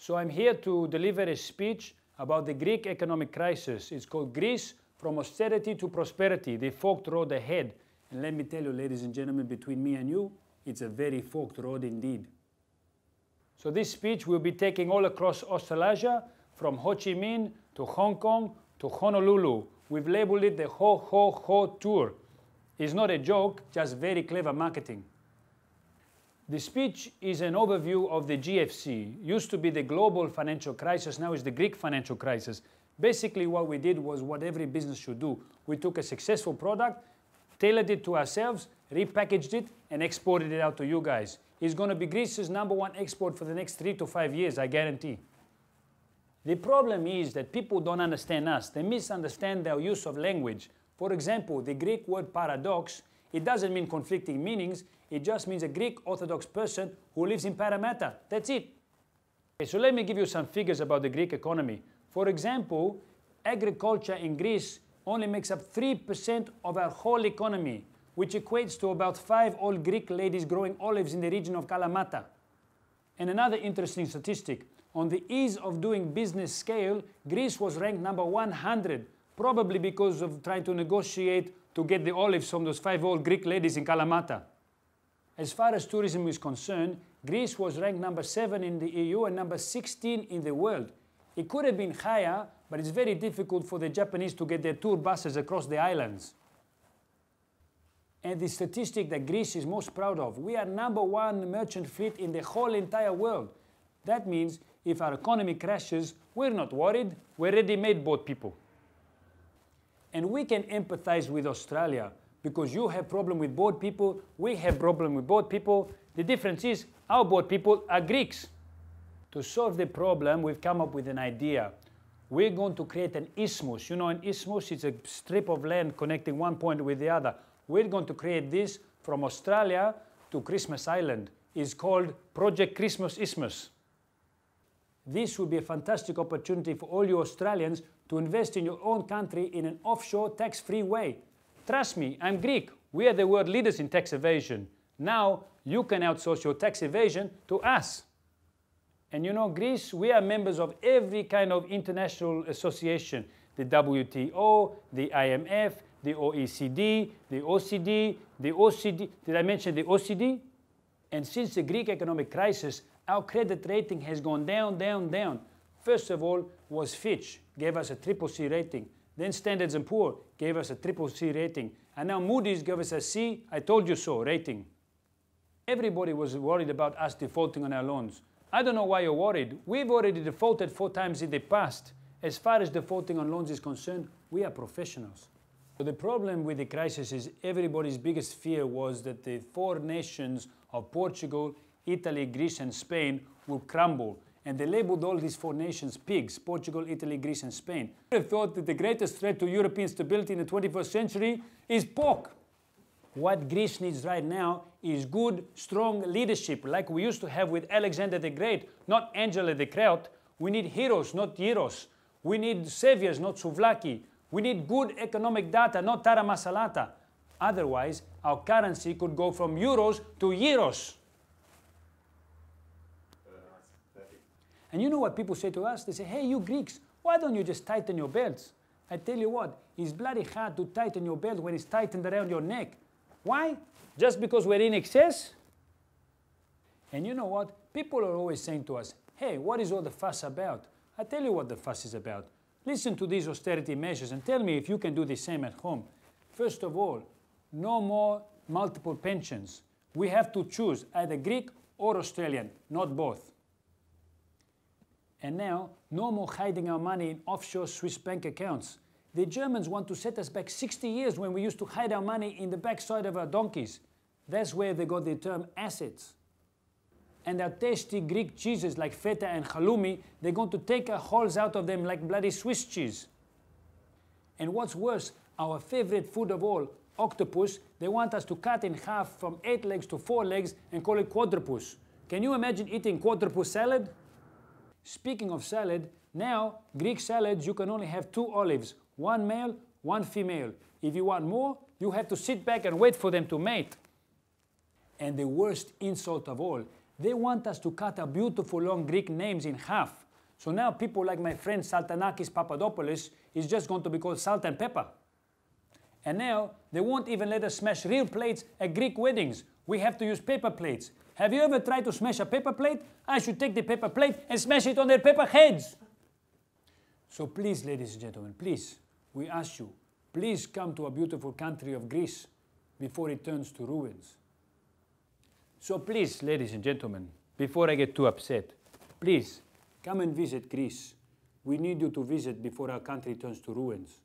So I'm here to deliver a speech about the Greek economic crisis. It's called Greece from Austerity to Prosperity, the forked road ahead. And let me tell you, ladies and gentlemen, between me and you, it's a very forked road indeed. So this speech will be taking all across Australasia, from Ho Chi Minh to Hong Kong to Honolulu. We've labeled it the Ho Ho Ho Tour. It's not a joke, just very clever marketing. The speech is an overview of the GFC. Used to be the global financial crisis, now is the Greek financial crisis. Basically what we did was what every business should do. We took a successful product, tailored it to ourselves, repackaged it, and exported it out to you guys. It's going to be Greece's #1 export for the next 3 to 5 years, I guarantee. The problem is that people don't understand us. They misunderstand our use of language. For example, the Greek word paradox, it doesn't mean conflicting meanings. It just means a Greek Orthodox person who lives in Parramatta. That's it. Okay, so let me give you some figures about the Greek economy. For example, agriculture in Greece only makes up 3% of our whole economy, which equates to about 5 old Greek ladies growing olives in the region of Kalamata. And another interesting statistic, on the ease of doing business scale, Greece was ranked number 100, probably because of trying to negotiate to get the olives from those 5 old Greek ladies in Kalamata. As far as tourism is concerned, Greece was ranked number 7 in the EU and number 16 in the world. It could have been higher, but it's very difficult for the Japanese to get their tour buses across the islands. And the statistic that Greece is most proud of, we are #1 merchant fleet in the whole entire world. That means if our economy crashes, we're not worried, we're ready-made boat people. And we can empathize with Australia because you have problem with boat people, we have problem with boat people. The difference is our boat people are Greeks. To solve the problem, we've come up with an idea. We're going to create an isthmus. You know, an isthmus is a strip of land connecting one point with the other. We're going to create this from Australia to Christmas Island. It's called Project Christmas Isthmus. This would be a fantastic opportunity for all you Australians to invest in your own country in an offshore tax-free way. Trust me, I'm Greek. We are the world leaders in tax evasion. Now you can outsource your tax evasion to us. And you know, Greece, we are members of every kind of international association. The WTO, the IMF, the OECD, the OCD, the OCD. Did I mention the OCD? And since the Greek economic crisis, our credit rating has gone down, down, down. First of all was Fitch, gave us a CCC rating. Then Standard & Poor's gave us a CCC rating. And now Moody's gave us a C, I told you so, rating. Everybody was worried about us defaulting on our loans. I don't know why you're worried. We've already defaulted 4 times in the past. As far as defaulting on loans is concerned, we are professionals. So the problem with the crisis is everybody's biggest fear was that the 4 nations of Portugal, Italy, Greece, and Spain will crumble. And they labeled all these 4 nations pigs, Portugal, Italy, Greece, and Spain. I thought that the greatest threat to European stability in the 21st century is pork. What Greece needs right now is good, strong leadership, like we used to have with Alexander the Great, not Angela the Kraut. We need heroes, not gyros. We need saviors, not souvlaki. We need good economic data, not tara masalata. Otherwise, our currency could go from euros to gyros. And you know what people say to us? They say, hey, you Greeks, why don't you just tighten your belts? I tell you what, it's bloody hard to tighten your belt when it's tightened around your neck. Why? Just because we're in excess? And you know what? People are always saying to us, hey, what is all the fuss about? I tell you what the fuss is about. Listen to these austerity measures and tell me if you can do the same at home. First of all, no more multiple pensions. We have to choose either Greek or Australian, not both. And now, no more hiding our money in offshore Swiss bank accounts. The Germans want to set us back 60 years when we used to hide our money in the backside of our donkeys. That's where they got the term assets. And our tasty Greek cheeses like feta and halloumi, they're going to take our holes out of them like bloody Swiss cheese. And what's worse, our favorite food of all, octopus, they want us to cut in half from 8 legs to 4 legs and call it quadrupus. Can you imagine eating quadrupus salad? Speaking of salad, now Greek salads you can only have 2 olives, 1 male, 1 female. If you want more, you have to sit back and wait for them to mate. And the worst insult of all, They want us to cut our beautiful long Greek names in half. So now people like my friend Saltanakis Papadopoulos is just going to be called Salt and Pepper. And now they won't even let us smash real plates at Greek weddings. We have to use paper plates. Have you ever tried to smash a paper plate? I should take the paper plate and smash it on their paper heads. So please, ladies and gentlemen, please, we ask you, please come to our beautiful country of Greece before it turns to ruins. So please, ladies and gentlemen, before I get too upset, please come and visit Greece. We need you to visit before our country turns to ruins.